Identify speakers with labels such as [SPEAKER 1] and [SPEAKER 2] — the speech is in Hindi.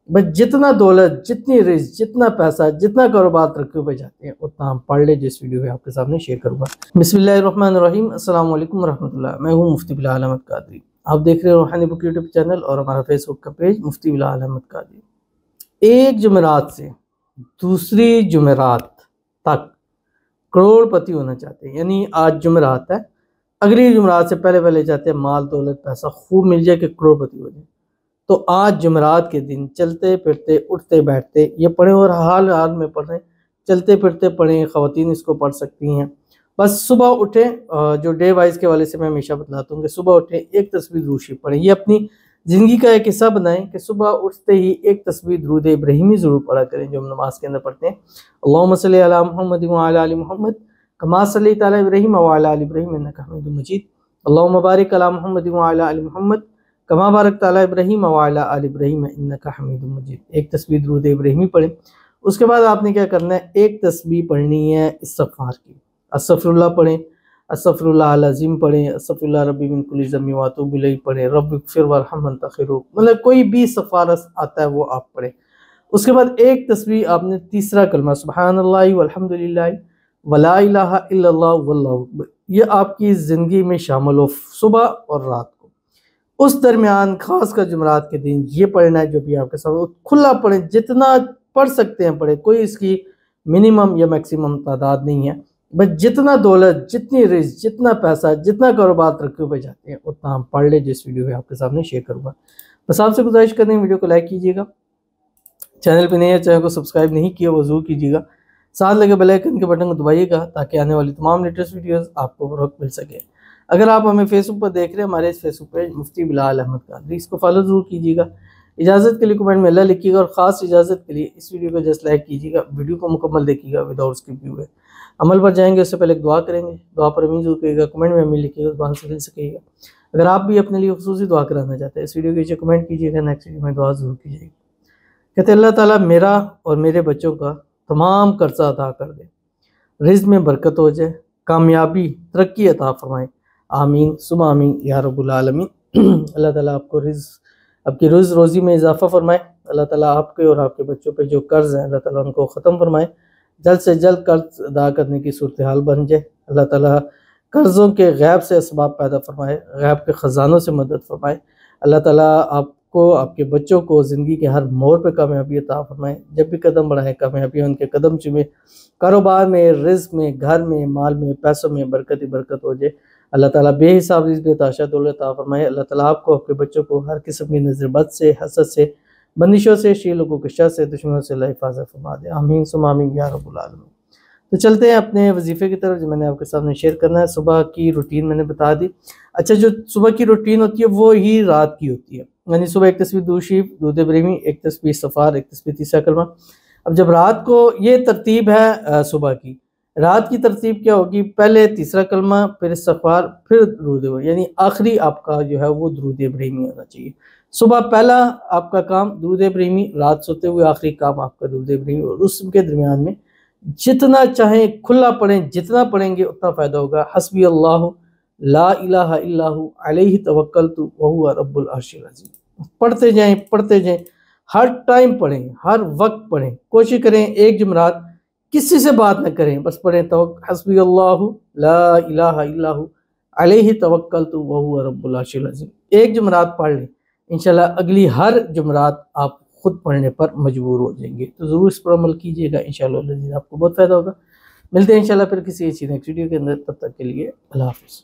[SPEAKER 1] बस जितना दौलत, जितनी रिस्क, जितना पैसा, जितना कारोबार तरक्की पे जाते हैं उतना हम पढ़ ले, जिस वीडियो में आपके सामने शेयर करूंगा। बिस्मिल्लाहिर्रहमानिर्रहीम, अस्सलाम वालेकुम रहमतुल्लाह। मैं हूं मुफ्ती बिलाल अहमद कादरी। आप देख रहे हो रूहानी बुक यूट्यूब चैनल और हमारा फेसबुक का पेज मुफ्ती बिलाल अहमद कादरी। एक जुमेरात से दूसरी जुमेरात तक करोड़पति होना चाहते हैं, यानी आज जुमेरात है, अगली जुमेरात से पहले पहले चाहते हैं माल दौलत पैसा खूब मिल जाए कि करोड़पति हो जाए। तो आज जुमेरात के दिन चलते फिरते उठते बैठते ये पढ़ें और हाल हाल में पढ़ें, चलते फिरते पढ़ें। ख़वातीन इसको पढ़ सकती हैं। बस सुबह उठें, जो डे वाइज के वाले से मैं हमेशा बतलाता हूँ कि सुबह उठें एक तस्बीह दुरूद शरीफ पढ़ें। ये अपनी ज़िंदगी का एक हिस्सा बनाएं कि सुबह उठते ही एक तस्बीह दुरूद इब्राहिमी ज़रूर पढ़ा करें, जो हम नमाज के अंदर पढ़ते हैं। अल्लाहुम्मा सल्ली अला मुहम्मद व अला आलि मुहम्मद कमा सल्लैता अला इब्राहीम व अला आलि इब्राहीम इन्नका हमीदुम मजीद। अल्लाहुम्मा बारिक अला मुहम्मद व अला आलि मुहम्मद कमा बारकता अला इब्राहीम व अला आलि इब्राहीम इन्नका हमीदुम मजीद। एक तस्बीह दुरूद इब्राहिमी पढ़ें। उसके बाद आपने क्या करना है, एक तस्बीह पढ़नी है इस्तिग़फ़ार की। अस्तग़फ़िरुल्लाह पढ़ें, अस्तग़फ़िरुल्लाह अल अज़ीम पढ़ें, अस्तग़फ़िरुल्लाह रब्बी मिन कुल्लि ज़म्बिन व अतूबु इलैहि पढ़ें, रब्बिग़फ़िर वरहम अंत खैरुर, मतलब कोई भी इस्तिग़फ़ार आता है वो आप पढ़ें। उसके बाद एक तस्बीह आपने तीसरा कलमा सुब्हानल्लाहि वल्हम्दुलिल्लाहि वला इलाहा इल्लल्लाह वल्लाहु अकबर, ये आपकी ज़िंदगी में शामिल हो सुबह और रात को। उस दरमियान खासकर जुमेरात के दिन ये पढ़ना है, जो भी आपके साथ खुला पढ़ें, जितना पढ़ सकते हैं पढ़ें, कोई इसकी मिनिमम या मैक्सिमम तादाद नहीं है। बस जितना दौलत, जितनी रिस्क, जितना पैसा, जितना कारोबार तरक्की पे जाते हैं उतना हम पढ़ ले, जिस वीडियो में आपके सामने शेयर करूँगा। बस आपसे गुजारिश करते हैं वीडियो को लाइक कीजिएगा, चैनल पे नए हैं चैनल को सब्सक्राइब नहीं किया वो ज़रूर कीजिएगा, साथ लगे बेल आइकन के बटन को दबाइएगा ताकि आने वाली तमाम लेटेस्ट वीडियोस आपको बर वक्त मिल सके। अगर आप हमें फेसबुक पर देख रहे हैं, हमारे इस फेसबुक पेज मुफ्ती बिलाल अहमद कादरी, इसको फॉलो ज़रूर कीजिएगा। इजाज़त के लिए कमेंट में अल्लाह लिखिएगा और ख़ास इजाज़त के लिए इस वीडियो को जस्ट लाइक कीजिएगा। वीडियो को मुकम्मल देखिएगा विदाउट स्किप हुए। अमल पर जाएंगे उससे पहले एक दुआ करेंगे, दुआ पर अमीन ज़रूर करिएगा, कमेंट में अमीन लिखिएगा, दुआ से मिल सकेगा। अगर आप भी अपने लिए खुसूसी दुआ कराना चाहते हैं इस वीडियो के नीचे कमेंट कीजिएगा, नेक्स्ट वीडियो में दुआ ज़रूर कीजिएगा। कहते अल्लाह ताला मेरा और मेरे बच्चों का तमाम कर्जा अदा कर दे, रिज़्क़ में बरकत हो जाए, कामयाबी तरक्की अता फरमाए, आमीन सुमा आमीन या रब्बुल आलमीन। अल्लाह ताला आपको आपकी रोज़ रोज़ी में इजाफ़ा फरमाए। अल्लाह ताला आपके और आपके बच्चों पे जो कर्ज़ है अल्लाह ताला उनको ख़त्म फरमाए, जल्द से जल्द कर्ज अदा करने की सूरत हाल बन जाए। अल्लाह ताला कर्ज़ों के गैब से असबाब पैदा फरमाए, गैब के ख़जानों से मदद फरमाए। अल्लाह ताला आपको, आपके बच्चों को ज़िंदगी के हर मोड़ पर कामयाबी अता फरमाए, जब भी कदम बढ़ाए कामयाबी उनके कदम चूमे, कारोबार में, रिज़्क़ में, घर में, माल में, पैसों में बरकत ही बरकत हो जाए। अल्लाह ताला बेहिसाब रिज़्क़ बेताशा दौलत अता फरमाए। अल्लाह ताला आपको, आपके बच्चों को हर किस्म की नज़र बद से, हसद से, बंदिशों से, शी लोगों के शर से, दुश्मनों से अल्लाह हिफाज़त फरमा दे, आमीन सुमा आमीन या रब्बुल आलमीन। तो चलते हैं अपने वजीफ़े की तरफ, जो मैंने आपके सामने शेयर करना है। सुबह की रूटीन मैंने बता दी। अच्छा, जो सुबह की रूटीन होती है वो ही रात की होती है, यानी सुबह एक तस्बीह दुरूद शरीफ, दुरूद इब्राहिमी, एक तस्बीह इस्तिग़फ़ार, एक तस्बीह तीसरा कलमा। अब जब रात को, ये तरतीब है सुबह की, रात की तरतीब क्या होगी, पहले तीसरा कलमा, फिर इस्तिग़फ़ार, फिर दुरूद इब्राहिमी, यानी आखिरी आपका जो है वो दुरूद इब्राहिमी होना चाहिए। सुबह पहला आपका काम दुरूद इब्राहिमी, रात सोते हुए आखिरी काम आपका दुरूद इब्राहिमी, और उसके दरमियान में जितना चाहें खुला पढ़ें, जितना पढ़ेंगे उतना फ़ायदा होगा। हस्बी अल्लाहु ला इलाहा इल्लहु अलैहि तवक्कलतु व हुवा रब्बुल अर्शिल अज़ीम। पढ़ते जाएं, हर टाइम पढ़ें, हर वक्त पढ़ें। कोशिश करें एक जुमेरात किसी से बात न करें, बस पढ़ें तो हस्बी अल्लाहु ला इलाहा इल्लहु अलैहि तवक्कलतु व हुवा रब्बुल अर्शिल अज़ीम। एक जुमेरात पढ़ लें, इंशाल्लाह अगली हर जुमेरात आप खुद पढ़ने पर मजबूर हो जाएंगे। तो ज़रूर इस पर अमल कीजिएगा, इंशाल्लाह आपको बहुत फ़ायदा होगा। मिलते हैं इंशाल्लाह फिर किसी अच्छी नेक्स्ट वीडियो के अंदर, तब तक के लिए अल्लाह हाफ़िज़।